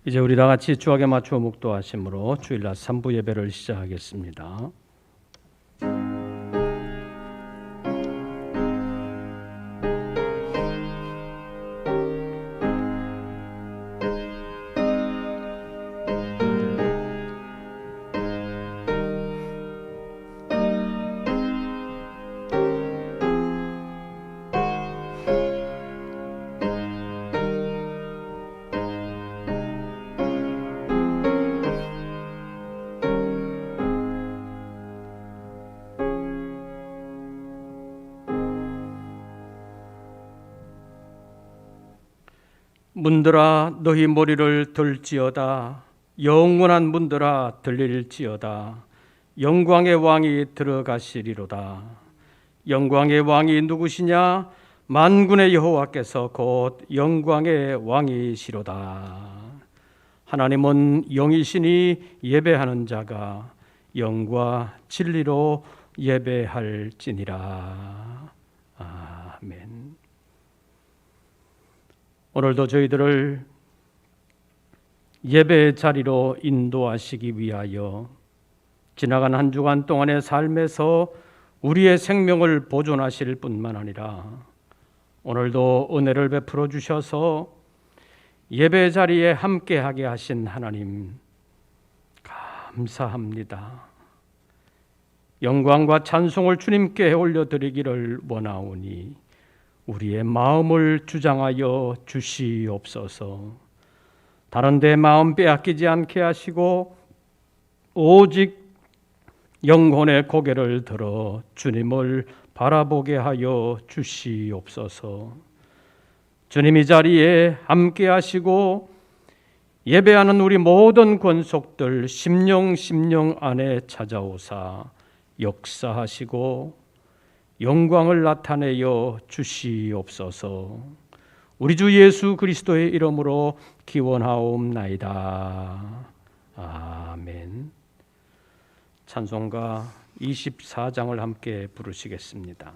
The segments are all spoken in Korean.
이제 우리 다 같이 주악에 맞추어 묵도하심으로 주일날 3부 예배를 시작하겠습니다. 문들아 너희 머리를 들지어다. 영원한 문들아 들릴지어다. 영광의 왕이 들어가시리로다. 영광의 왕이 누구시냐? 만군의 여호와께서 곧 영광의 왕이시로다. 하나님은 영이시니 예배하는 자가 영과 진리로 예배할지니라. 아멘. 오늘도 저희들을 예배의 자리로 인도하시기 위하여 지나간 한 주간 동안의 삶에서 우리의 생명을 보존하실 뿐만 아니라 오늘도 은혜를 베풀어 주셔서 예배 자리에 함께하게 하신 하나님 감사합니다. 영광과 찬송을 주님께 올려드리기를 원하오니 우리의 마음을 주장하여 주시옵소서. 다른 데 마음 빼앗기지 않게 하시고 오직 영혼의 고개를 들어 주님을 바라보게 하여 주시옵소서. 주님 이 자리에 함께 하시고 예배하는 우리 모든 권속들 심령 안에 찾아오사 역사하시고 영광을 나타내어 주시옵소서. 우리 주 예수 그리스도의 이름으로 기원하옵나이다. 아멘. 찬송가 24장을 함께 부르시겠습니다.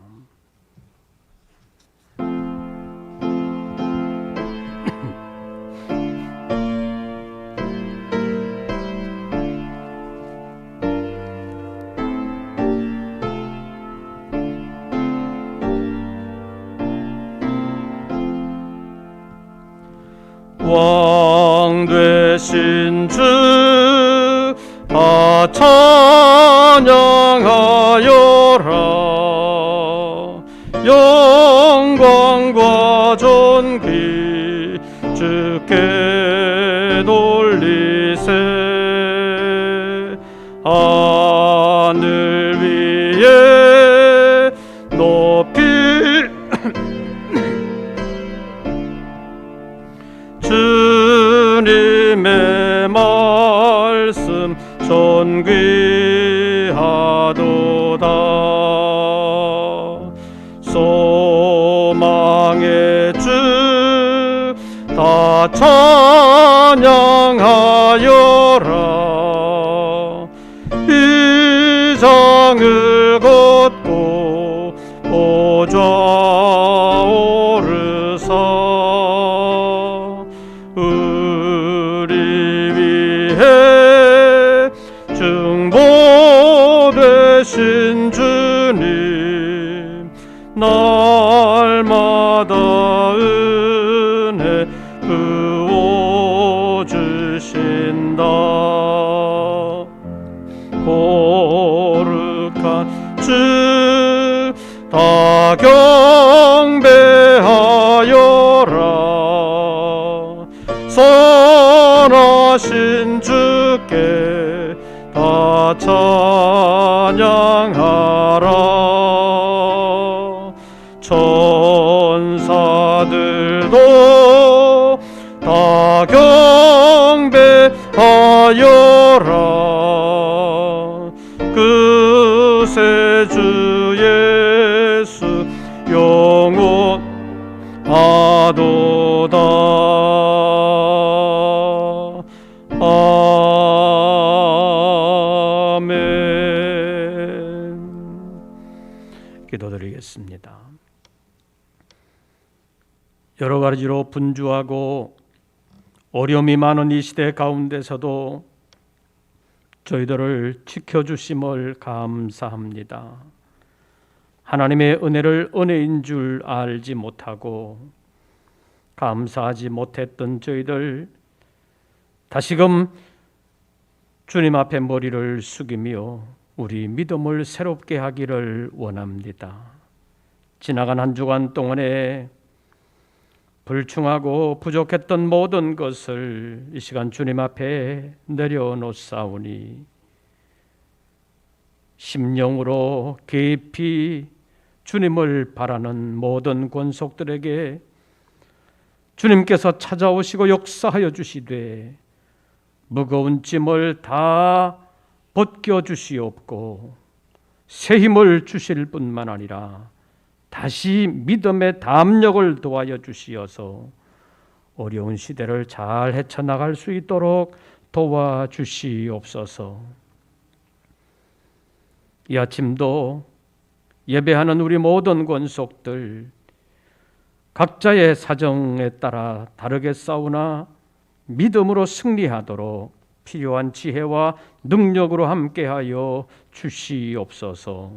왕 되신 주 찬양하여라. 영광과 존귀 주께 돌리세. 하늘 위에 높이 주님의 말씀 존귀하도다. 소망의 주 다 찬양하여라. 이 장을 걷고 보좌 오르사 우리 위해 중보되신 주님 날마다 은혜 부어주신다. 거룩한 주 다 경배하여라. 선하신 주께 다 찬양하라. 천사들도 다 경배하여라. 그새 주 예수 영원하도다. 아멘. 기도드리겠습니다. 여러 가지로 분주하고 어려움이 많은 이 시대 가운데서도 저희들을 지켜주심을 감사합니다. 하나님의 은혜를 은혜인 줄 알지 못하고 감사하지 못했던 저희들, 다시금 주님 앞에 머리를 숙이며 우리 믿음을 새롭게 하기를 원합니다. 지나간 한 주간 동안에 불충하고 부족했던 모든 것을 이 시간 주님 앞에 내려놓사오니 심령으로 깊이 주님을 바라는 모든 권속들에게 주님께서 찾아오시고 역사하여 주시되 무거운 짐을 다 벗겨주시옵고 새 힘을 주실 뿐만 아니라 다시 믿음의 담력을 도와여 주시어서 어려운 시대를 잘 헤쳐나갈 수 있도록 도와주시옵소서. 이 아침도 예배하는 우리 모든 권속들 각자의 사정에 따라 다르게 싸우나 믿음으로 승리하도록 필요한 지혜와 능력으로 함께하여 주시옵소서.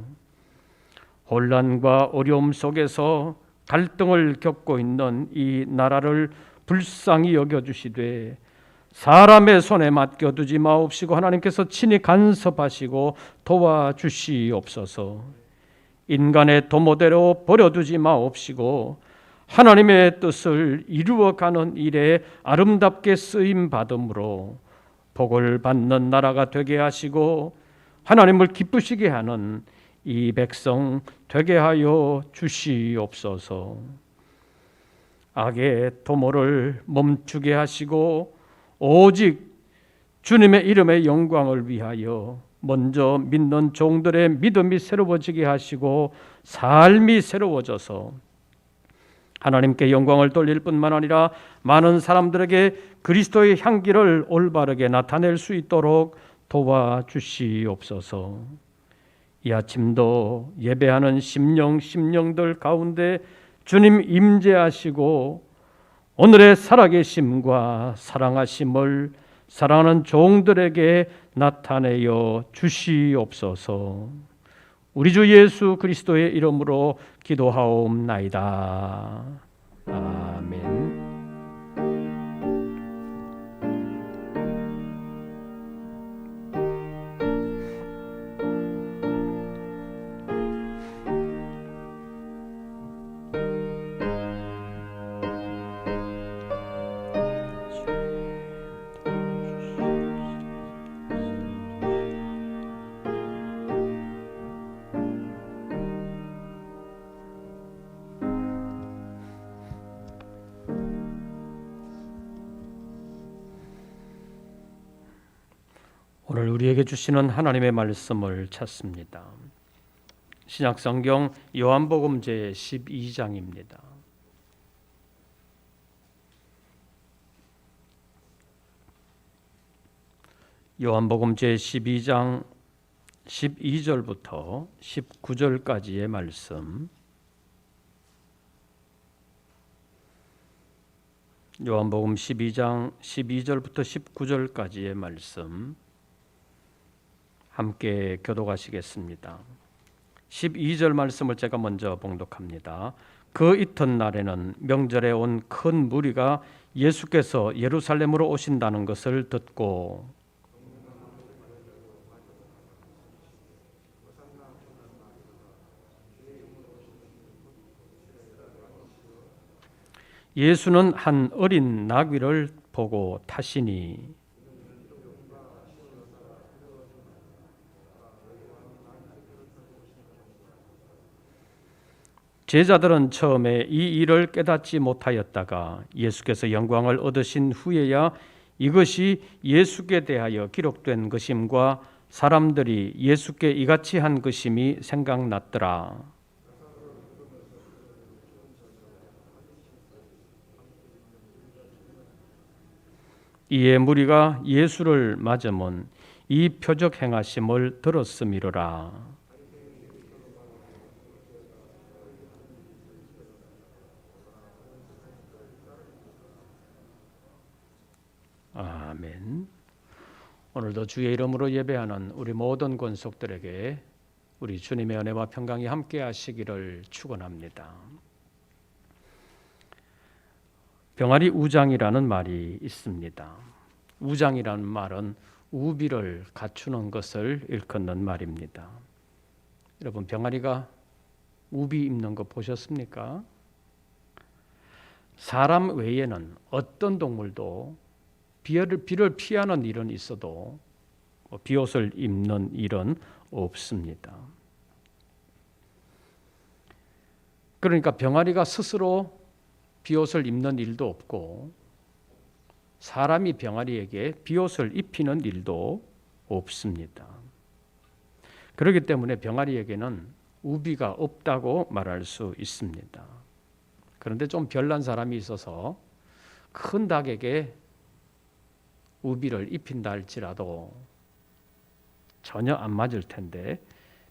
혼란과 어려움 속에서 갈등을 겪고 있는 이 나라를 불쌍히 여겨주시되 사람의 손에 맡겨두지 마옵시고 하나님께서 친히 간섭하시고 도와주시옵소서. 인간의 도모대로 버려두지 마옵시고 하나님의 뜻을 이루어가는 일에 아름답게 쓰임받음으로 복을 받는 나라가 되게 하시고 하나님을 기쁘시게 하는 이 백성 되게 하여 주시옵소서. 악의 도모를 멈추게 하시고 오직 주님의 이름의 영광을 위하여 먼저 믿는 종들의 믿음이 새로워지게 하시고 삶이 새로워져서 하나님께 영광을 돌릴 뿐만 아니라 많은 사람들에게 그리스도의 향기를 올바르게 나타낼 수 있도록 도와주시옵소서. 이 아침도 예배하는 심령들 가운데 주님 임재하시고 오늘의 살아계심과 사랑하심을 사랑하는 종들에게 나타내어 주시옵소서. 우리 주 예수 그리스도의 이름으로 기도하옵나이다. 아멘. 오늘 우리에게 주시는 하나님의 말씀을 찾습니다. 신약성경 요한복음 제12장입니다. 요한복음 제12장 12절부터 19절까지의 말씀, 요한복음 12장 12절부터 19절까지의 말씀 함께 교독하시겠습니다. 12절 말씀을 제가 먼저 봉독합니다. 그 이튿날에는 명절에 온 큰 무리가 예수께서 예루살렘으로 오신다는 것을 듣고 예수는 한 어린 나귀를 보고 타시니 제자들은 처음에 이 일을 깨닫지 못하였다가 예수께서 영광을 얻으신 후에야 이것이 예수께 대하여 기록된 것임과 사람들이 예수께 이같이 한 것임이 생각났더라. 이에 무리가 예수를 맞으면 이 표적 행하심을 들었음이로라. 아멘. 오늘도 주의 이름으로 예배하는 우리 모든 권속들에게 우리 주님의 은혜와 평강이 함께 하시기를 축원합니다. 병아리 우장이라는 말이 있습니다. 우장이라는 말은 우비를 갖추는 것을 일컫는 말입니다. 여러분, 병아리가 우비 입는 거 보셨습니까? 사람 외에는 어떤 동물도 비를 피하는 일은 있어도 비옷을 입는 일은 없습니다. 그러니까 병아리가 스스로 비옷을 입는 일도 없고 사람이 병아리에게 비옷을 입히는 일도 없습니다. 그렇기 때문에 병아리에게는 우비가 없다고 말할 수 있습니다. 그런데 좀 별난 사람이 있어서 큰 닭에게 우비를 입힌다 할지라도 전혀 안 맞을 텐데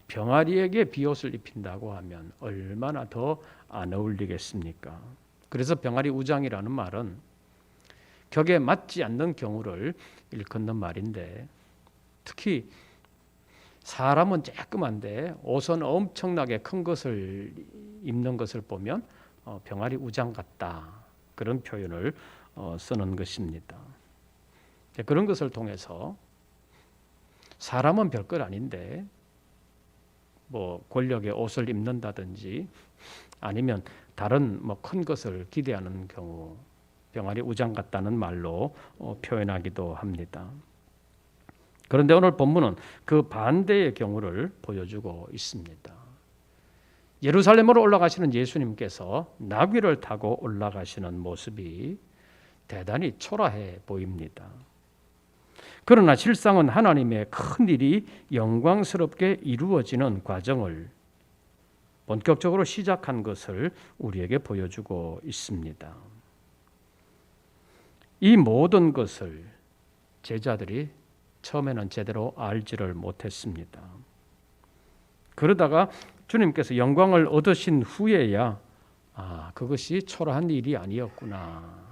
병아리에게 비옷을 입힌다고 하면 얼마나 더 안 어울리겠습니까? 그래서 병아리 우장이라는 말은 격에 맞지 않는 경우를 일컫는 말인데, 특히 사람은 조그만데 옷은 엄청나게 큰 것을 입는 것을 보면 병아리 우장 같다, 그런 표현을 쓰는 것입니다. 그런 것을 통해서 사람은 별것 아닌데 권력의 옷을 입는다든지 아니면 다른 큰 것을 기대하는 경우 병아리 우장 같다는 말로 표현하기도 합니다. 그런데 오늘 본문은 그 반대의 경우를 보여주고 있습니다. 예루살렘으로 올라가시는 예수님께서 나귀를 타고 올라가시는 모습이 대단히 초라해 보입니다. 그러나 실상은 하나님의 큰 일이 영광스럽게 이루어지는 과정을 본격적으로 시작한 것을 우리에게 보여주고 있습니다. 이 모든 것을 제자들이 처음에는 제대로 알지를 못했습니다. 그러다가 주님께서 영광을 얻으신 후에야 그것이 초라한 일이 아니었구나,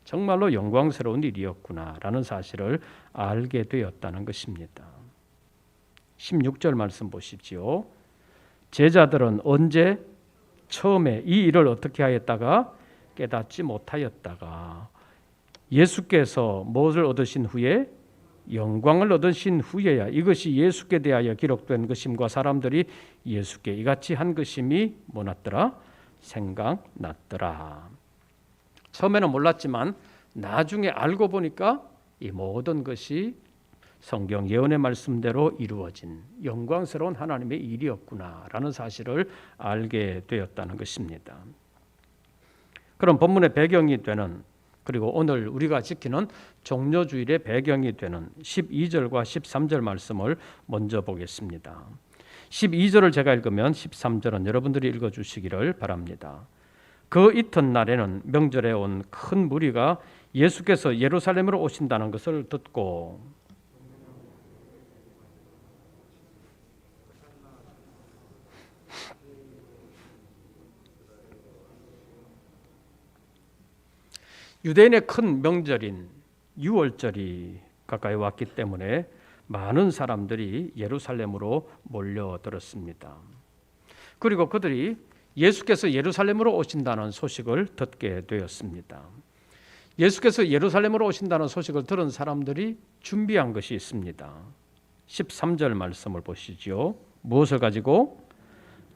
정말로 영광스러운 일이었구나라는 사실을 알게 되었다는 것입니다. 16절 말씀 보십시오. 제자들은 언제 처음에 이 일을 어떻게 하였다가 깨닫지 못하였다가 예수께서 무엇을 얻으신 후에 영광을 얻으신 후에야 이것이 예수께 대하여 기록된 것임과 사람들이 예수께 이같이 한 것임이 뭐났더라? 생각났더라. 처음에는 몰랐지만 나중에 알고 보니까 이 모든 것이 성경 예언의 말씀대로 이루어진 영광스러운 하나님의 일이었구나라는 사실을 알게 되었다는 것입니다. 그럼 본문의 배경이 되는, 그리고 오늘 우리가 지키는 종려주일의 배경이 되는 12절과 13절 말씀을 먼저 보겠습니다. 12절을 제가 읽으면 13절은 여러분들이 읽어주시기를 바랍니다. 그 이튿날에는 명절에 온 큰 무리가 예수께서 예루살렘으로 오신다는 것을 듣고 유대인의 큰 명절인 유월절이 가까이 왔기 때문에 많은 사람들이 예루살렘으로 몰려들었습니다. 그리고 그들이 예수께서 예루살렘으로 오신다는 소식을 듣게 되었습니다. 예수께서 예루살렘으로 오신다는 소식을 들은 사람들이 준비한 것이 있습니다. 13절 말씀을 보시죠. 무엇을 가지고?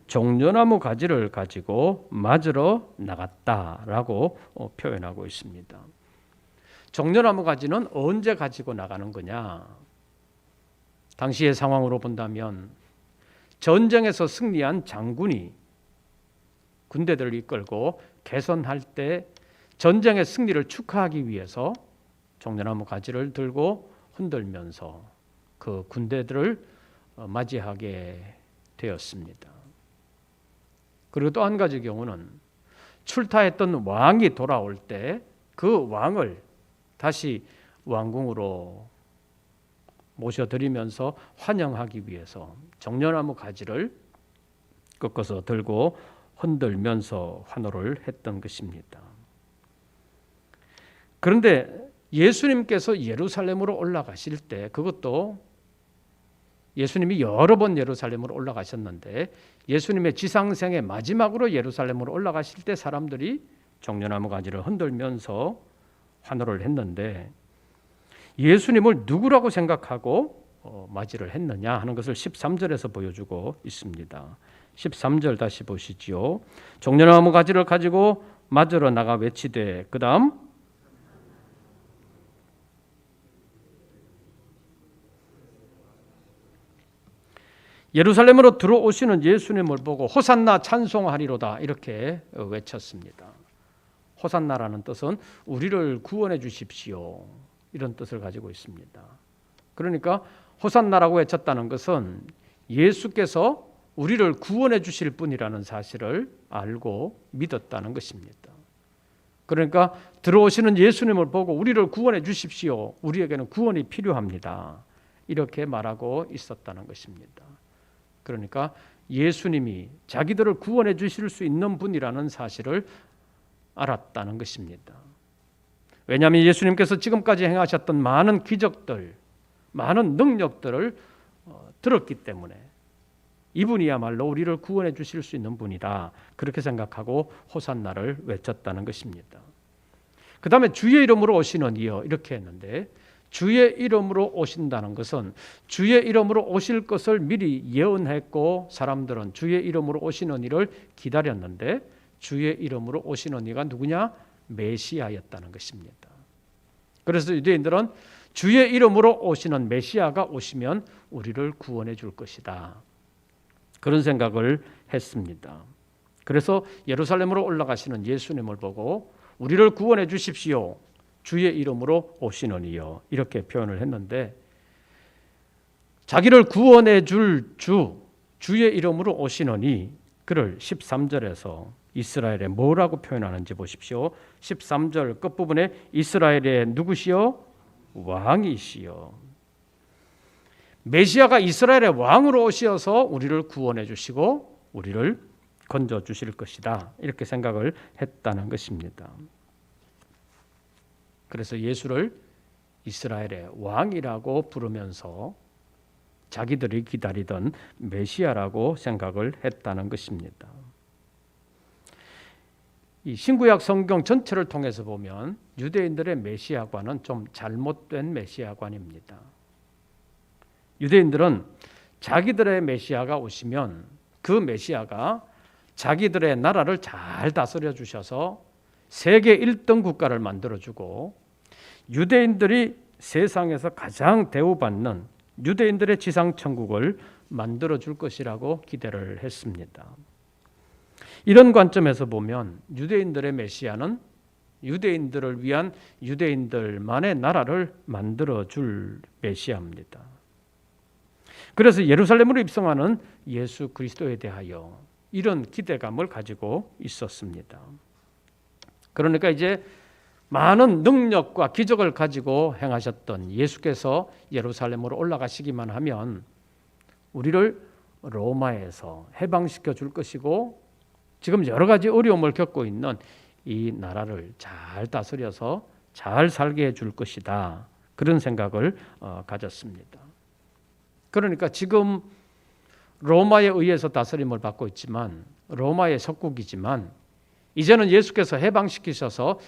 종려나무 가지를 가지고 맞으러 나갔다라고 표현하고 있습니다. 종려나무 가지는 언제 가지고 나가는 거냐? 당시의 상황으로 본다면 전쟁에서 승리한 장군이 군대들을 이끌고 개선할 때 전쟁의 승리를 축하하기 위해서 종려나무 가지를 들고 흔들면서 그 군대들을 맞이하게 되었습니다. 그리고 또 한 가지 경우는 출타했던 왕이 돌아올 때 그 왕을 다시 왕궁으로 모셔드리면서 환영하기 위해서 종려나무 가지를 꺾어서 들고 흔들면서 환호를 했던 것입니다. 그런데 예수님께서 예루살렘으로 올라가실 때, 그것도 예수님이 여러 번 예루살렘으로 올라가셨는데 예수님의 지상생의 마지막으로 예루살렘으로 올라가실 때 사람들이 종려나무 가지를 흔들면서 환호를 했는데, 예수님을 누구라고 생각하고 맞이를 했느냐 하는 것을 13절에서 보여주고 있습니다. 13절 다시 보시지요. 종려나무 가지를 가지고 맞으러 나가 외치되, 그 다음 예루살렘으로 들어오시는 예수님을 보고 호산나 찬송하리로다 이렇게 외쳤습니다. 호산나라는 뜻은 우리를 구원해 주십시오, 이런 뜻을 가지고 있습니다. 그러니까 호산나라고 외쳤다는 것은 예수께서 우리를 구원해 주실 분이라는 사실을 알고 믿었다는 것입니다. 그러니까 들어오시는 예수님을 보고 우리를 구원해 주십시오, 우리에게는 구원이 필요합니다, 이렇게 말하고 있었다는 것입니다. 그러니까 예수님이 자기들을 구원해 주실 수 있는 분이라는 사실을 알았다는 것입니다. 왜냐하면 예수님께서 지금까지 행하셨던 많은 기적들, 많은 능력들을 들었기 때문에 이분이야말로 우리를 구원해 주실 수 있는 분이다, 그렇게 생각하고 호산나를 외쳤다는 것입니다. 그 다음에 주의 이름으로 오시는 이여, 이렇게 했는데, 주의 이름으로 오신다는 것은 주의 이름으로 오실 것을 미리 예언했고 사람들은 주의 이름으로 오시는 이를 기다렸는데, 주의 이름으로 오시는 이가 누구냐? 메시아였다는 것입니다. 그래서 유대인들은 주의 이름으로 오시는 메시아가 오시면 우리를 구원해 줄 것이다, 그런 생각을 했습니다. 그래서 예루살렘으로 올라가시는 예수님을 보고 우리를 구원해 주십시오, 주의 이름으로 오시는 이여, 이렇게 표현을 했는데, 자기를 구원해 줄 주의 이름으로 오시는 이, 그를 13절에서 이스라엘에 뭐라고 표현하는지 보십시오. 13절 끝부분에 이스라엘의 누구시여? 왕이시여. 메시아가 이스라엘의 왕으로 오셔서 우리를 구원해 주시고 우리를 건져 주실 것이다, 이렇게 생각을 했다는 것입니다. 그래서 예수를 이스라엘의 왕이라고 부르면서 자기들이 기다리던 메시아라고 생각을 했다는 것입니다. 이 신구약 성경 전체를 통해서 보면 유대인들의 메시아관은 좀 잘못된 메시아관입니다. 유대인들은 자기들의 메시아가 오시면 그 메시아가 자기들의 나라를 잘 다스려 주셔서 세계 1등 국가를 만들어주고 유대인들이 세상에서 가장 대우받는 유대인들의 지상천국을 만들어줄 것이라고 기대를 했습니다. 이런 관점에서 보면 유대인들의 메시아는 유대인들을 위한 유대인들만의 나라를 만들어줄 메시아입니다. 그래서 예루살렘으로 입성하는 예수 그리스도에 대하여 이런 기대감을 가지고 있었습니다. 그러니까 이제 많은 능력과 기적을 가지고 행하셨던 예수께서 예루살렘으로 올라가시기만 하면 우리를 로마에서 해방시켜 줄 것이고 지금 여러 가지 어려움을 겪고 있는 이 나라를 잘 다스려서 잘 살게 해줄 것이다, 그런 생각을 가졌습니다. 그러니까 지금 로마에 의해서 다스림을 받고 있지만, 로마의 속국이지만 이제는 예수께서 해방시키셔서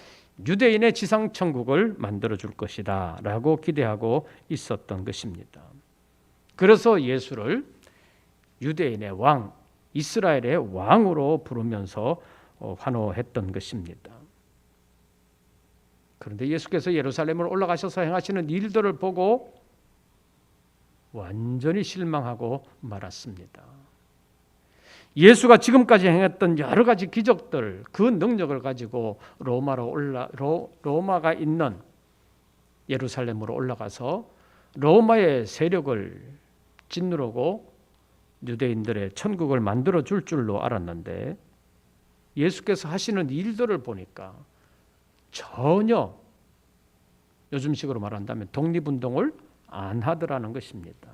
유대인의 지상천국을 만들어줄 것이다 라고 기대하고 있었던 것입니다. 그래서 예수를 유대인의 왕, 이스라엘의 왕으로 부르면서 환호했던 것입니다. 그런데 예수께서 예루살렘으로 올라가셔서 행하시는 일들을 보고 완전히 실망하고 말았습니다. 예수가 지금까지 행했던 여러 가지 기적들, 그 능력을 가지고 로마가 있는 예루살렘으로 올라가서 로마의 세력을 짓누르고 유대인들의 천국을 만들어 줄 줄로 알았는데, 예수께서 하시는 일들을 보니까 전혀 요즘식으로 말한다면 독립운동을 안 하더라는 것입니다.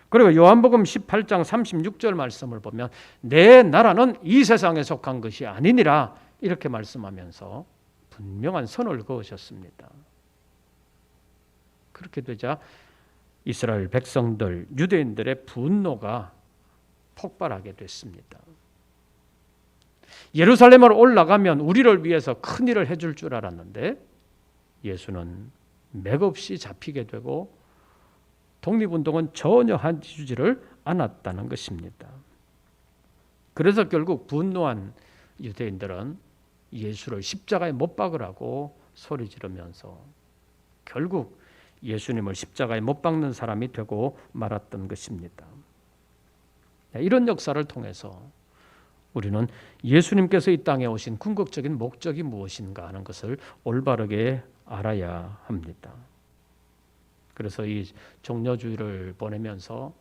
그리고 요한복음 18장 36절 말씀을 보면 내 나라는 이 세상에 속한 것이 아니니라, 이렇게 말씀하면서 분명한 선을 그으셨습니다. 그렇게 되자 이스라엘 백성들, 유대인들의 분노가 폭발하게 됐습니다. 예루살렘으로 올라가면 우리를 위해서 큰 일을 해줄 줄 알았는데 예수는 맥없이 잡히게 되고 독립운동은 전혀 해주지를 않았다는 것입니다. 그래서 결국 분노한 유대인들은 예수를 십자가에 못 박으라고 소리 지르면서 결국 예수님을 십자가에 못 박는 사람이 되고 말았던 것입니다. 이런 역사를 통해서 우리는 예수님께서 이 땅에 오신 궁극적인 목적이 무엇인가 하는 것을 올바르게 알아야 합니다. 그래서 이 종려주의를 보내면서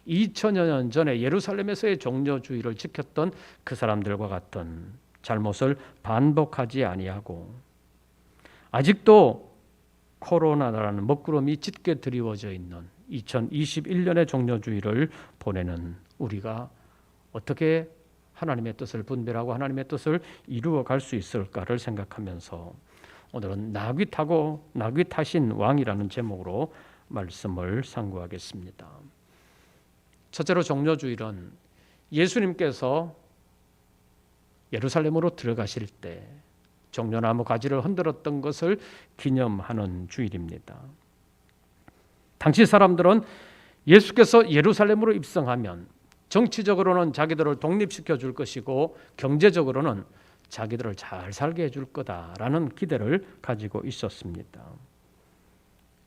2000여 년 전에 예루살렘에서의 종려주의를 지켰던 그 사람들과 같은 잘못을 반복하지 아니하고 아직도 코로나라는 먹구름이 짙게 드리워져 있는 2021년의 종려주의를 보내는 우리가 어떻게 하나님의 뜻을 분별하고 하나님의 뜻을 이루어 갈 수 있을까를 생각하면서 오늘은 나귀 타신 왕이라는 제목으로 말씀을 상고하겠습니다. 첫째로 종려주일은 예수님께서 예루살렘으로 들어가실 때 종려나무 가지를 흔들었던 것을 기념하는 주일입니다. 당시 사람들은 예수께서 예루살렘으로 입성하면 정치적으로는 자기들을 독립시켜 줄 것이고 경제적으로는 자기들을 잘 살게 해줄 거다라는 기대를 가지고 있었습니다.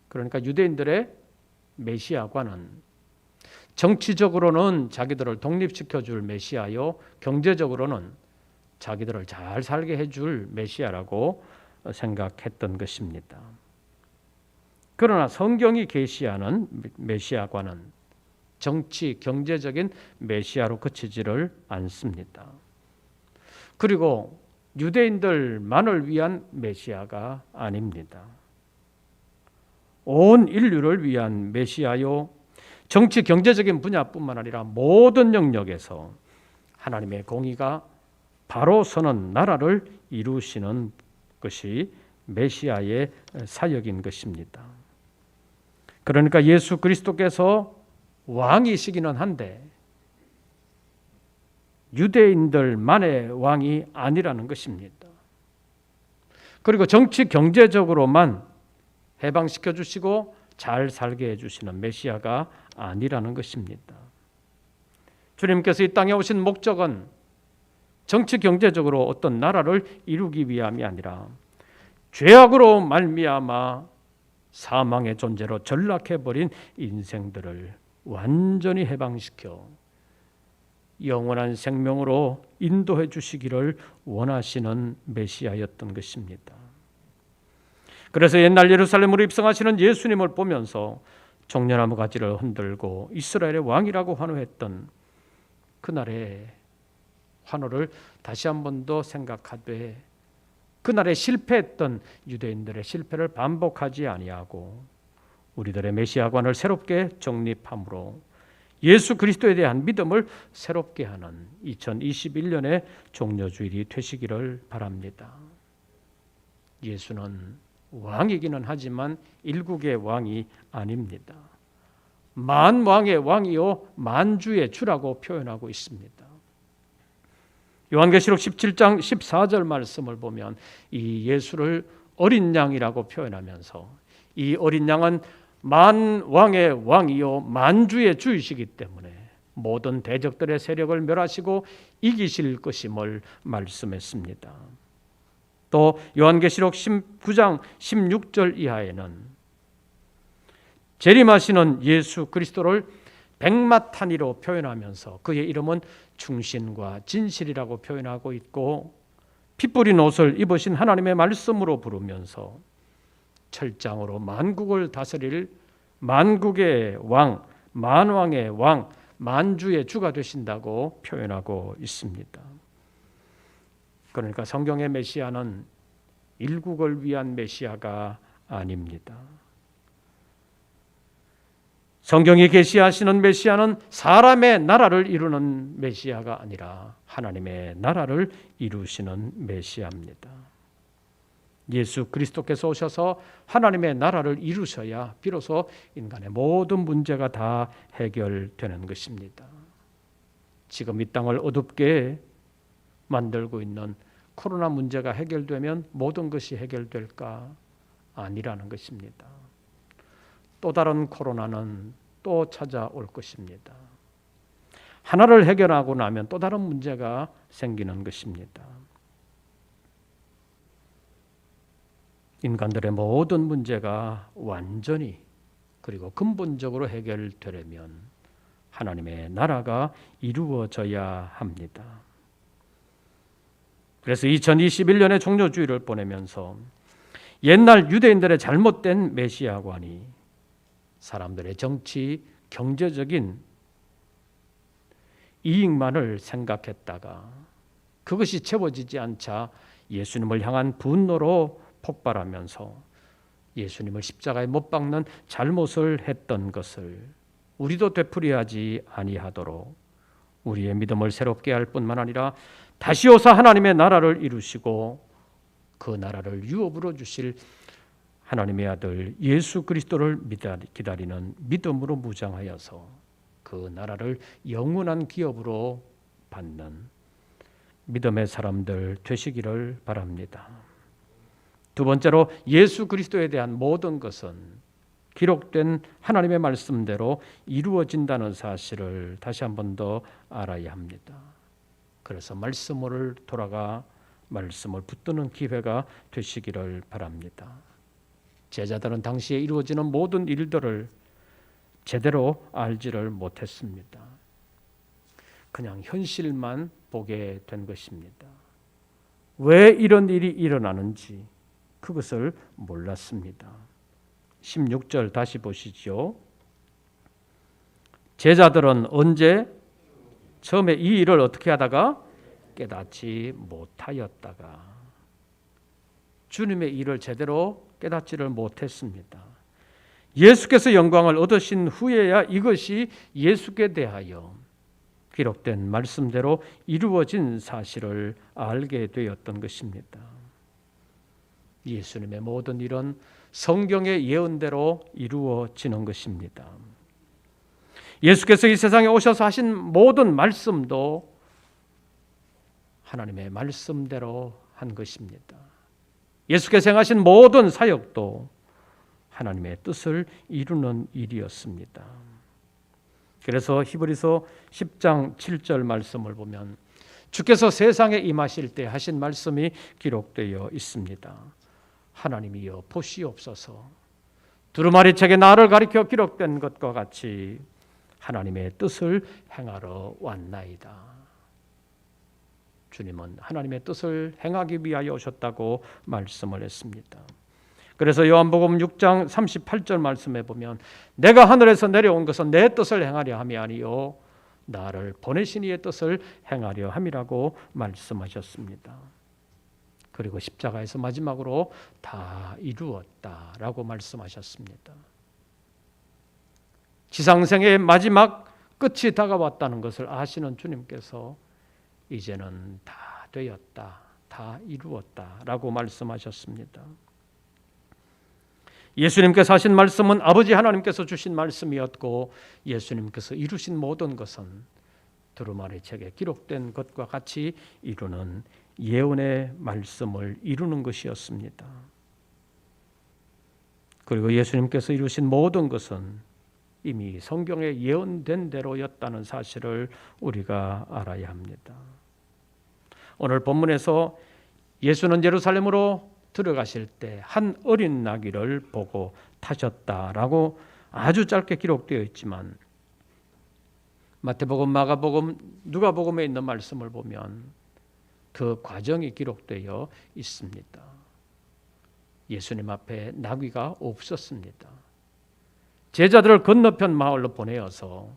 그러니까 유대인들의 메시아관은 정치적으로는 자기들을 독립시켜 줄 메시아요, 경제적으로는 자기들을 잘 살게 해줄 메시아라고 생각했던 것입니다. 그러나 성경이 계시하는 메시아관은 정치, 경제적인 메시아로 그치지를 않습니다. 그리고 유대인들만을 위한 메시아가 아닙니다. 온 인류를 위한 메시아요, 정치, 경제적인 분야뿐만 아니라 모든 영역에서 하나님의 공의가 바로 서는 나라를 이루시는 것이 메시아의 사역인 것입니다. 그러니까 예수 그리스도께서 왕이시기는 한데 유대인들만의 왕이 아니라는 것입니다. 그리고 정치 경제적으로만 해방시켜 주시고 잘 살게 해주시는 메시아가 아니라는 것입니다. 주님께서 이 땅에 오신 목적은 정치 경제적으로 어떤 나라를 이루기 위함이 아니라 죄악으로 말미암아 사망의 존재로 전락해버린 인생들을 완전히 해방시켜 영원한 생명으로 인도해 주시기를 원하시는 메시아였던 것입니다. 그래서 옛날 예루살렘으로 입성하시는 예수님을 보면서 종려나무 가지를 흔들고 이스라엘의 왕이라고 환호했던 그날의 환호를 다시 한 번 더 생각하되 그날에 실패했던 유대인들의 실패를 반복하지 아니하고 우리들의 메시아관을 새롭게 정립함으로 예수 그리스도에 대한 믿음을 새롭게 하는 2021년의 종려주일이 되시기를 바랍니다. 예수는 왕이기는 하지만 일국의 왕이 아닙니다. 만왕의 왕이요 만주의 주라고 표현하고 있습니다. 요한계시록 17장 14절 말씀을 보면 이 예수를 어린 양이라고 표현하면서 이 어린 양은 만왕의 왕이요 만주의 주이시기 때문에 모든 대적들의 세력을 멸하시고 이기실 것임을 말씀했습니다. 또 요한계시록 19장 16절 이하에는 재림하시는 예수 그리스도를 백마탄이로 표현하면서 그의 이름은 충신과 진실이라고 표현하고 있고 피 뿌린 옷을 입으신 하나님의 말씀으로 부르면서 철장으로 만국을 다스릴 만국의 왕, 만왕의 왕, 만주의 주가 되신다고 표현하고 있습니다. 그러니까 성경의 메시아는 일국을 위한 메시아가 아닙니다. 성경이 계시하시는 메시아는 사람의 나라를 이루는 메시아가 아니라 하나님의 나라를 이루시는 메시아입니다. 예수 그리스도께서 오셔서 하나님의 나라를 이루셔야 비로소 인간의 모든 문제가 다 해결되는 것입니다. 지금 이 땅을 어둡게 만들고 있는 코로나 문제가 해결되면 모든 것이 해결될까? 아니라는 것입니다. 또 다른 코로나는 또 찾아올 것입니다. 하나를 해결하고 나면 또 다른 문제가 생기는 것입니다. 인간들의 모든 문제가 완전히 그리고 근본적으로 해결되려면 하나님의 나라가 이루어져야 합니다. 그래서 2021년의 종료주의를 보내면서 옛날 유대인들의 잘못된 메시아관이 사람들의 정치, 경제적인 이익만을 생각했다가 그것이 채워지지 않자 예수님을 향한 분노로 폭발하면서 예수님을 십자가에 못 박는 잘못을 했던 것을 우리도 되풀이하지 아니하도록 우리의 믿음을 새롭게 할 뿐만 아니라 다시 오사 하나님의 나라를 이루시고 그 나라를 유업으로 주실 하나님의 아들 예수 그리스도를 기다리는 믿음으로 무장하여서 그 나라를 영원한 기업으로 받는 믿음의 사람들 되시기를 바랍니다. 두 번째로 예수 그리스도에 대한 모든 것은 기록된 하나님의 말씀대로 이루어진다는 사실을 다시 한 번 더 알아야 합니다. 그래서 말씀으로 돌아가 말씀을 붙드는 기회가 되시기를 바랍니다. 제자들은 당시에 이루어지는 모든 일들을 제대로 알지를 못했습니다. 그냥 현실만 보게 된 것입니다. 왜 이런 일이 일어나는지 그것을 몰랐습니다. 16절 다시 보시죠. 제자들은 언제 처음에 이 일을 어떻게 하다가 깨닫지 못하였다가 주님의 일을 제대로 깨닫지를 못했습니다. 예수께서 영광을 얻으신 후에야 이것이 예수께 대하여 기록된 말씀대로 이루어진 사실을 알게 되었던 것입니다. 예수님의 모든 일은 성경의 예언대로 이루어지는 것입니다. 예수께서 이 세상에 오셔서 하신 모든 말씀도 하나님의 말씀대로 한 것입니다. 예수께서 행하신 모든 사역도 하나님의 뜻을 이루는 일이었습니다. 그래서 히브리서 10장 7절 말씀을 보면 주께서 세상에 임하실 때 하신 말씀이 기록되어 있습니다. 하나님이여 보시옵소서. 두루마리 책에 나를 가리켜 기록된 것과 같이 하나님의 뜻을 행하러 왔나이다. 주님은 하나님의 뜻을 행하기 위하여 오셨다고 말씀을 했습니다. 그래서 요한복음 6장 38절 말씀에 보면 내가 하늘에서 내려온 것은 내 뜻을 행하려 함이 아니요 나를 보내신 이의 뜻을 행하려 함이라고 말씀하셨습니다. 그리고 십자가에서 마지막으로 다 이루었다라고 말씀하셨습니다. 지상생의 마지막 끝이 다가왔다는 것을 아시는 주님께서 이제는 다 되었다, 다 이루었다라고 말씀하셨습니다. 예수님께서 하신 말씀은 아버지 하나님께서 주신 말씀이었고 예수님께서 이루신 모든 것은 두루마리 책에 기록된 것과 같이 이루는 예언의 말씀을 이루는 것이었습니다. 그리고 예수님께서 이루신 모든 것은 이미 성경에 예언된 대로였다는 사실을 우리가 알아야 합니다. 오늘 본문에서 예수는 예루살렘으로 들어가실 때 한 어린 나귀를 보고 타셨다라고 아주 짧게 기록되어 있지만 마태복음, 마가복음, 누가복음에 있는 말씀을 보면 그 과정이 기록되어 있습니다. 예수님 앞에 나귀가 없었습니다. 제자들을 건너편 마을로 보내어서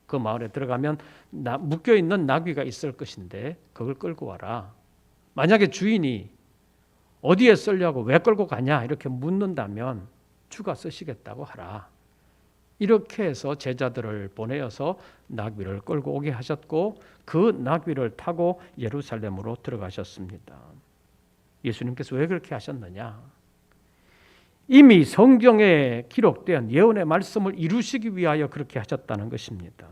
그 마을에 들어가면 묶여있는 나귀가 있을 것인데 그걸 끌고 와라. 만약에 주인이 어디에 쓰려고 왜 끌고 가냐 이렇게 묻는다면 주가 쓰시겠다고 하라. 이렇게 해서 제자들을 보내어서 나귀를 끌고 오게 하셨고 그 나귀를 타고 예루살렘으로 들어가셨습니다. 예수님께서 왜 그렇게 하셨느냐? 이미 성경에 기록된 예언의 말씀을 이루시기 위하여 그렇게 하셨다는 것입니다.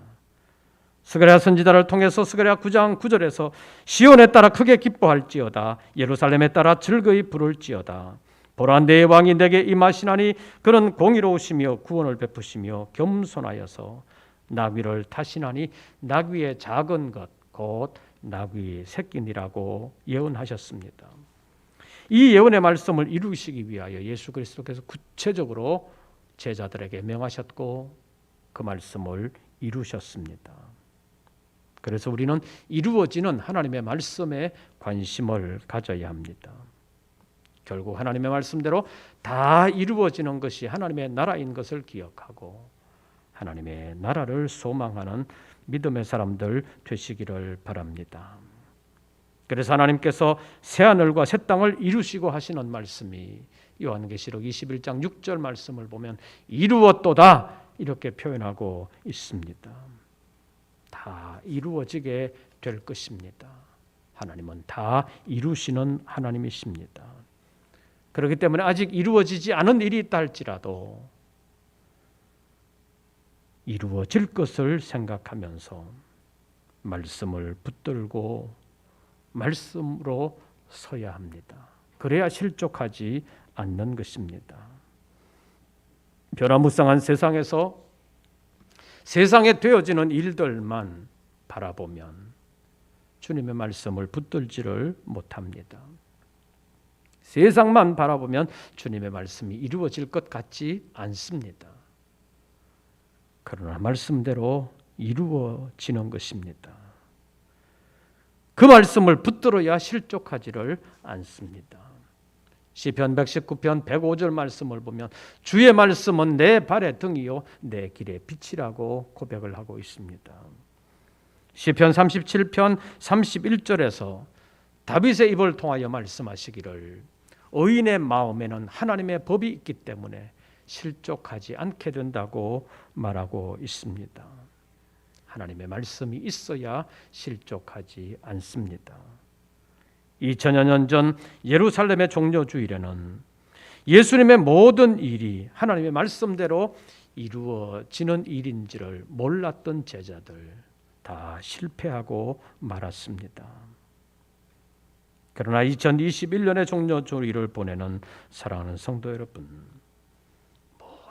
스가랴 선지자를 통해서 스가랴 9장 9절에서 시온에 따라 크게 기뻐할지어다, 예루살렘에 따라 즐거이 부를지어다. 보라, 내 왕이 내게 임하시나니 그는 공의로우시며 구원을 베푸시며 겸손하여서 나귀를 타시나니 나귀의 작은 것 곧 나귀의 새끼니라고 예언하셨습니다. 이 예언의 말씀을 이루시기 위하여 예수 그리스도께서 구체적으로 제자들에게 명하셨고 그 말씀을 이루셨습니다. 그래서 우리는 이루어지는 하나님의 말씀에 관심을 가져야 합니다. 결국 하나님의 말씀대로 다 이루어지는 것이 하나님의 나라인 것을 기억하고 하나님의 나라를 소망하는 믿음의 사람들 되시기를 바랍니다. 그래서 하나님께서 새하늘과 새 땅을 이루시고 하시는 말씀이 요한계시록 21장 6절 말씀을 보면 이루었도다 이렇게 표현하고 있습니다. 다 이루어지게 될 것입니다. 하나님은 다 이루시는 하나님이십니다. 그렇기 때문에 아직 이루어지지 않은 일이 있다 할지라도 이루어질 것을 생각하면서 말씀을 붙들고 말씀으로 서야 합니다. 그래야 실족하지 않는 것입니다. 변화무쌍한 세상에서 세상에 되어지는 일들만 바라보면 주님의 말씀을 붙들지를 못합니다. 세상만 바라보면 주님의 말씀이 이루어질 것 같지 않습니다. 그러나 말씀대로 이루어지는 것입니다. 그 말씀을 붙들어야 실족하지를 않습니다. 시편 119편 105절 말씀을 보면 주의 말씀은 내 발의 등이요 내 길의 빛이라고 고백을 하고 있습니다. 시편 37편 31절에서 다윗의 입을 통하여 말씀하시기를 의인의 마음에는 하나님의 법이 있기 때문에 실족하지 않게 된다고 말하고 있습니다. 하나님의 말씀이 있어야 실족하지 않습니다. 2000여 년 전 예루살렘의 종려주일에는 예수님의 모든 일이 하나님의 말씀대로 이루어지는 일인지를 몰랐던 제자들 다 실패하고 말았습니다. 그러나 2021년의 종려주일을 보내는 사랑하는 성도 여러분,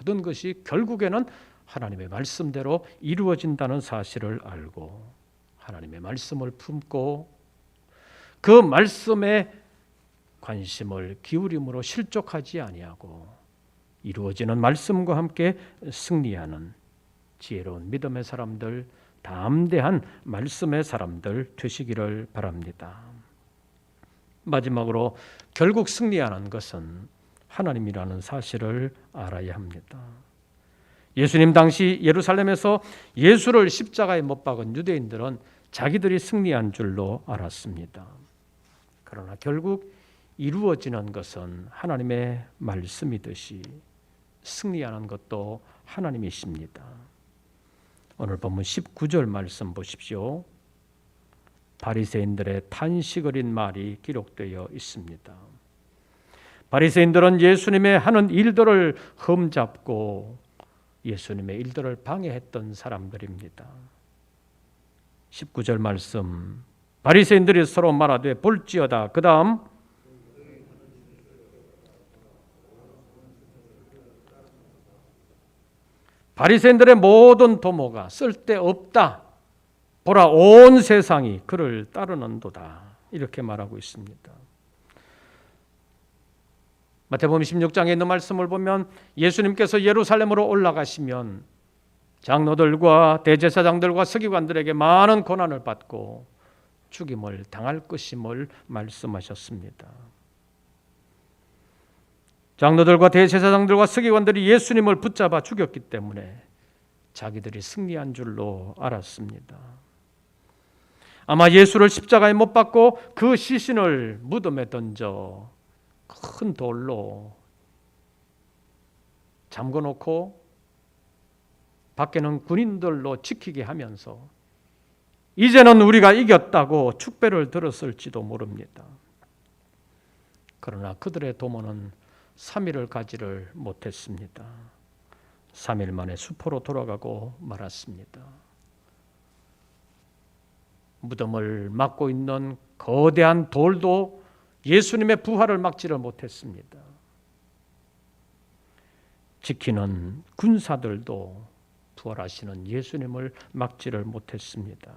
모든 것이 결국에는 하나님의 말씀대로 이루어진다는 사실을 알고 하나님의 말씀을 품고 그 말씀에 관심을 기울임으로 실족하지 아니하고 이루어지는 말씀과 함께 승리하는 지혜로운 믿음의 사람들, 담대한 말씀의 사람들 되시기를 바랍니다. 마지막으로 결국 승리하는 것은 하나님이라는 사실을 알아야 합니다. 예수님 당시 예루살렘에서 예수를 십자가에 못 박은 유대인들은 자기들이 승리한 줄로 알았습니다. 그러나 결국 이루어지는 것은 하나님의 말씀이듯이 승리하는 것도 하나님이십니다. 오늘 본문 19절 말씀 보십시오. 바리새인들의 탄식 어린 말이 기록되어 있습니다. 바리새인들은 예수님의 하는 일들을 흠잡고 예수님의 일들을 방해했던 사람들입니다. 19절 말씀, 바리새인들이 서로 말하되 볼지어다. 그 다음 바리새인들의 모든 도모가 쓸데없다. 보라, 온 세상이 그를 따르는도다. 이렇게 말하고 있습니다. 마태복음 16장에 있는 말씀을 보면 예수님께서 예루살렘으로 올라가시면 장로들과 대제사장들과 서기관들에게 많은 고난을 받고 죽임을 당할 것임을 말씀하셨습니다. 장로들과 대제사장들과 서기관들이 예수님을 붙잡아 죽였기 때문에 자기들이 승리한 줄로 알았습니다. 아마 예수를 십자가에 못 박고 그 시신을 무덤에 던져 큰 돌로 잠궈놓고 밖에는 군인들로 지키게 하면서 이제는 우리가 이겼다고 축배를 들었을지도 모릅니다. 그러나 그들의 도모는 3일을 가지를 못했습니다. 3일 만에 수포로 돌아가고 말았습니다. 무덤을 막고 있는 거대한 돌도 예수님의 부활을 막지를 못했습니다. 지키는 군사들도 부활하시는 예수님을 막지를 못했습니다.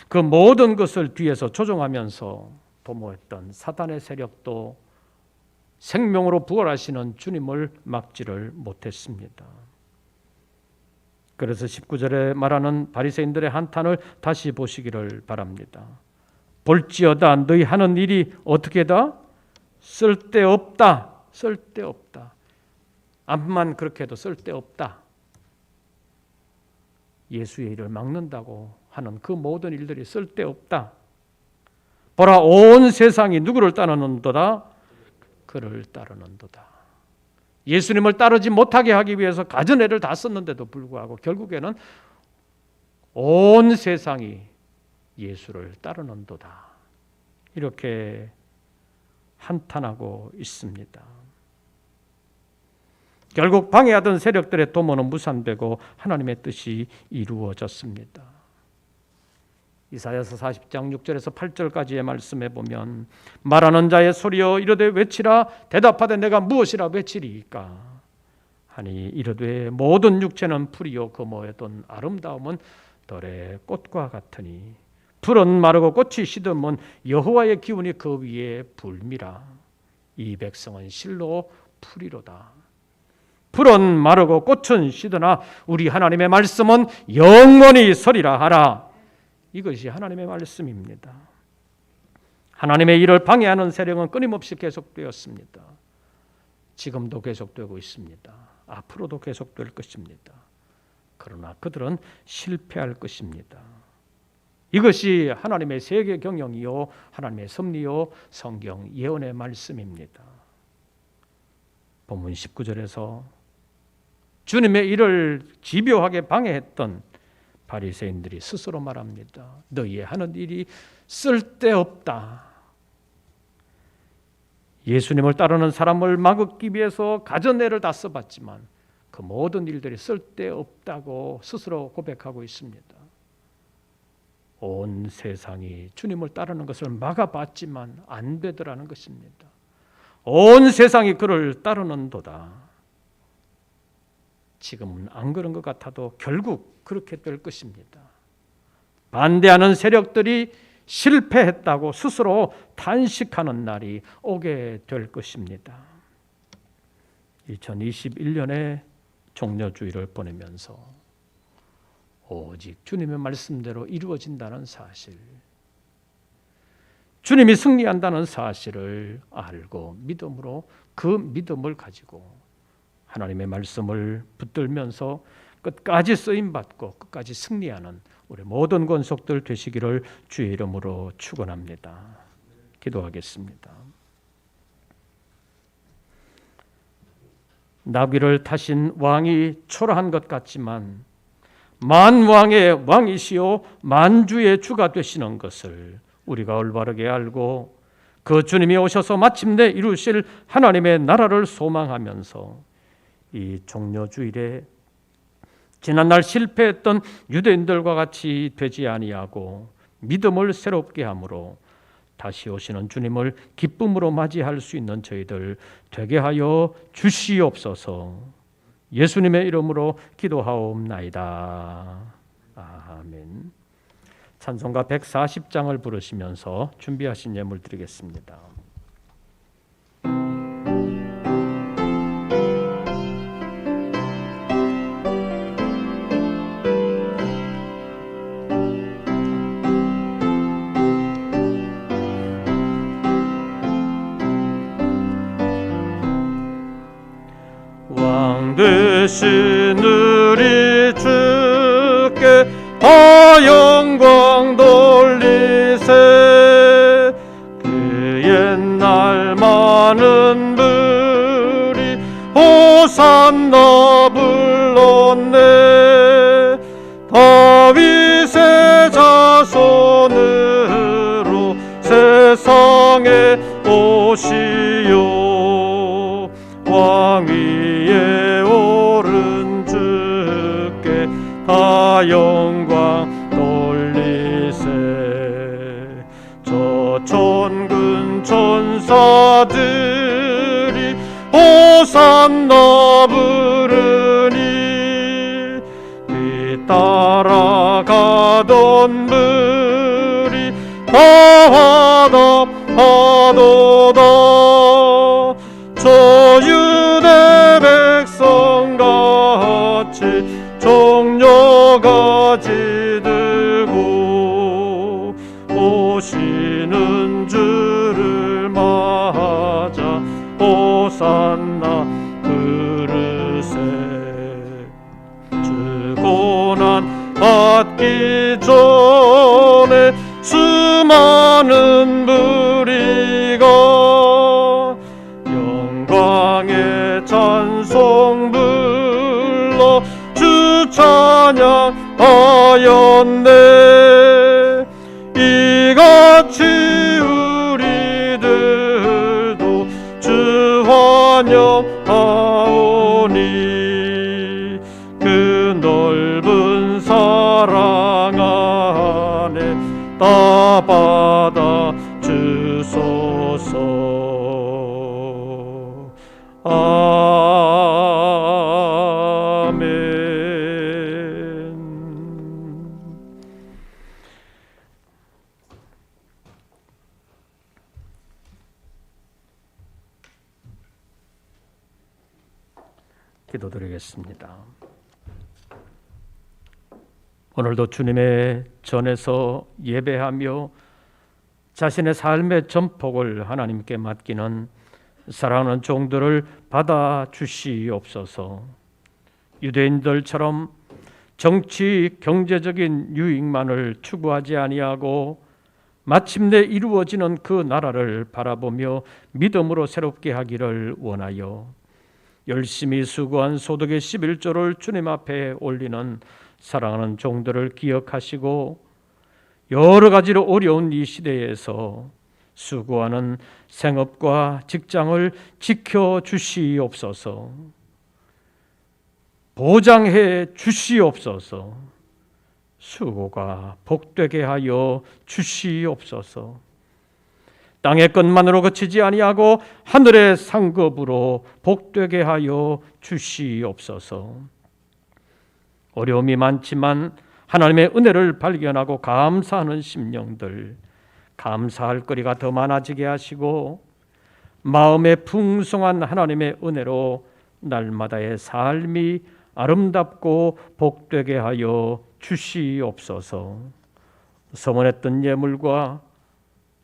그 모든 것을 뒤에서 조종하면서 도모했던 사단의 세력도 생명으로 부활하시는 주님을 막지를 못했습니다. 그래서 19절에 말하는 바리새인들의 한탄을 다시 보시기를 바랍니다. 볼지어다 너희 하는 일이 어떻게다? 쓸데없다. 쓸데없다. 암만 그렇게 해도 쓸데없다. 예수의 일을 막는다고 하는 그 모든 일들이 쓸데없다. 보라 온 세상이 누구를 따르는도다? 그를 따르는도다. 예수님을 따르지 못하게 하기 위해서 가진 애를 다 썼는데도 불구하고 결국에는 온 세상이 예수를 따르는도다. 이렇게 한탄하고 있습니다. 결국 방해하던 세력들의 도모는 무산되고 하나님의 뜻이 이루어졌습니다. 이사야서 40장 6절에서 8절까지의 말씀에 보면 말하는 자의 소리여 이르되 외치라 대답하되 내가 무엇이라 외치리이까 하니 이르되 모든 육체는 풀이요 그 모든 아름다움은 들의 꽃과 같으니 풀은 마르고 꽃이 시들면 여호와의 기운이 그 위에 불미라 이 백성은 실로 풀이로다. 풀은 마르고 꽃은 시드나 우리 하나님의 말씀은 영원히 서리라 하라. 이것이 하나님의 말씀입니다. 하나님의 일을 방해하는 세력은 끊임없이 계속되었습니다. 지금도 계속되고 있습니다. 앞으로도 계속될 것입니다. 그러나 그들은 실패할 것입니다. 이것이 하나님의 세계 경영이요 하나님의 섭리요 성경 예언의 말씀입니다. 본문 19절에서 주님의 일을 집요하게 방해했던 바리새인들이 스스로 말합니다. 너희의 하는 일이 쓸데없다. 예수님을 따르는 사람을 막기 위해서 가전애를 다 써봤지만 그 모든 일들이 쓸데없다고 스스로 고백하고 있습니다. 온 세상이 주님을 따르는 것을 막아봤지만 안 되더라는 것입니다. 온 세상이 그를 따르는도다. 지금은 안 그런 것 같아도 결국 그렇게 될 것입니다. 반대하는 세력들이 실패했다고 스스로 탄식하는 날이 오게 될 것입니다. 2021년에 종려주의를 보내면서 오직 주님의 말씀대로 이루어진다는 사실, 주님이 승리한다는 사실을 알고 믿음으로 그 믿음을 가지고 하나님의 말씀을 붙들면서 끝까지 쓰임받고 끝까지 승리하는 우리 모든 권속들 되시기를 주의 이름으로 축원합니다. 기도하겠습니다. 나귀를 타신 왕이 초라한 것 같지만 만왕의 왕이시요 만주의 주가 되시는 것을 우리가 올바르게 알고 그 주님이 오셔서 마침내 이루실 하나님의 나라를 소망하면서 이 종려주일에 지난날 실패했던 유대인들과 같이 되지 아니하고 믿음을 새롭게 함으로 다시 오시는 주님을 기쁨으로 맞이할 수 있는 저희들 되게 하여 주시옵소서. 예수님의 이름으로 기도하옵나이다. 아멘. 찬송가 140장을 부르시면서 준비하신 예물 드리겠습니다. 되신 우리 주께 다 영광 돌리세. 그 옛날 많은 불이 호산나 불렀네. 다윗의 자손으로 세상에 오시오 왕 위에 오른 주께 다 영광 돌리세 저 천군 천사들이 호산나 부르니 뒤따라가던 불이 다 화답하도다 저 유대 백성같이 종려가지 들고 오시는 주를 맞아 호산나 부르세 고난 받기 전에 수많은 무리가 영광의 찬송 불러 주 찬양하였네 이같이 우리들도 주 환영하오니 그 넓은 사랑 안에 다 받아 주소서 아멘. 기도드리겠습니다. 오늘도 주님의 전에서 예배하며 자신의 삶의 전폭을 하나님께 맡기는 사랑하는 종들을 받아주시옵소서. 유대인들처럼 정치, 경제적인 유익만을 추구하지 아니하고 마침내 이루어지는 그 나라를 바라보며 믿음으로 새롭게 하기를 원하여 열심히 수고한 소득의 11조를 주님 앞에 올리는 사랑하는 종들을 기억하시고 여러 가지로 어려운 이 시대에서 수고하는 생업과 직장을 지켜주시옵소서. 보장해 주시옵소서. 수고가 복되게 하여 주시옵소서. 땅의 것만으로 그치지 아니하고 하늘의 상급으로 복되게 하여 주시옵소서. 어려움이 많지만 하나님의 은혜를 발견하고 감사하는 심령들, 감사할 거리가 더 많아지게 하시고 마음에 풍성한 하나님의 은혜로 날마다의 삶이 아름답고 복되게 하여 주시옵소서. 서원했던 예물과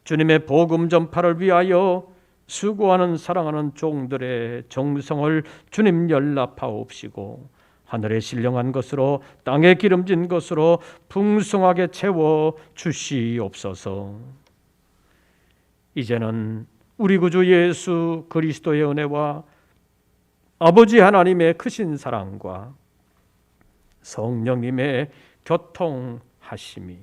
주님의 복음 전파를 위하여 수고하는 사랑하는 종들의 정성을 주님 연락하옵시고 하늘에 신령한 것으로 땅에 기름진 것으로 풍성하게 채워 주시옵소서. 이제는 우리 구주 예수 그리스도의 은혜와 아버지 하나님의 크신 사랑과 성령님의 교통하심이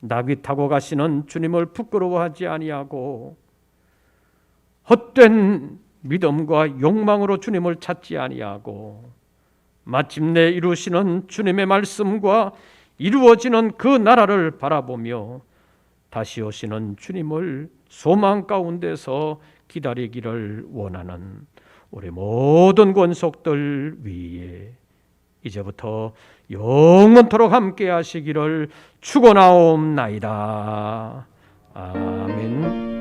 나귀 타고 가시는 주님을 부끄러워하지 아니하고 헛된 믿음과 욕망으로 주님을 찾지 아니하고 마침내 이루시는 주님의 말씀과 이루어지는 그 나라를 바라보며 다시 오시는 주님을 소망 가운데서 기다리기를 원하는 우리 모든 권속들 위에 이제부터 영원토록 함께 하시기를 축원하옵나이다. 아멘.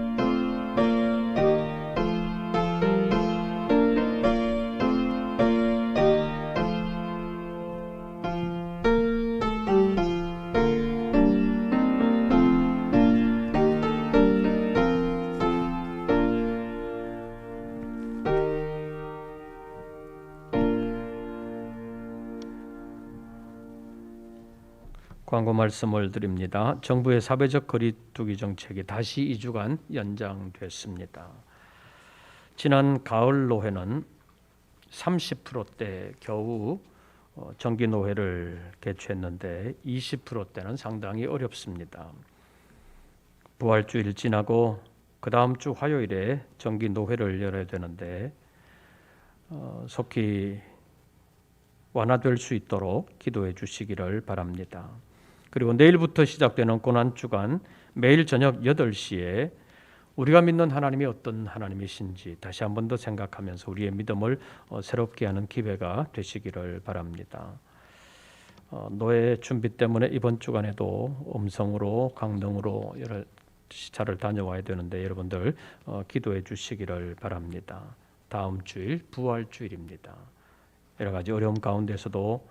광고 말씀을 드립니다. 정부의 사회적 거리두기 정책이 다시 2주간 연장됐습니다. 지난 가을 노회는 30%대 겨우 정기 노회를 개최했는데 20%대는 상당히 어렵습니다. 부활주일 지나고 그 다음 주 화요일에 정기 노회를 열어야 되는데 속히 완화될 수 있도록 기도해 주시기를 바랍니다. 그리고 내일부터 시작되는 고난주간 매일 저녁 8시에 우리가 믿는 하나님이 어떤 하나님이신지 다시 한 번 더 생각하면서 우리의 믿음을 새롭게 하는 기회가 되시기를 바랍니다. 노예 준비 때문에 이번 주간에도 음성으로 강릉으로 여러 시차를 다녀와야 되는데 여러분들 기도해 주시기를 바랍니다. 다음 주일 부활주일입니다. 여러 가지 어려움 가운데서도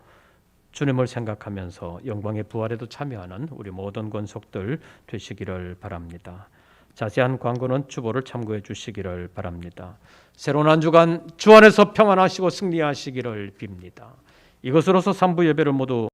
주님을 생각하면서 영광의 부활에도 참여하는 우리 모든 권속들 되시기를 바랍니다. 자세한 광고는 주보를 참고해 주시기를 바랍니다. 새로운 한 주간 주 안에서 평안하시고 승리하시기를 빕니다. 이것으로서 3부 예배를 모두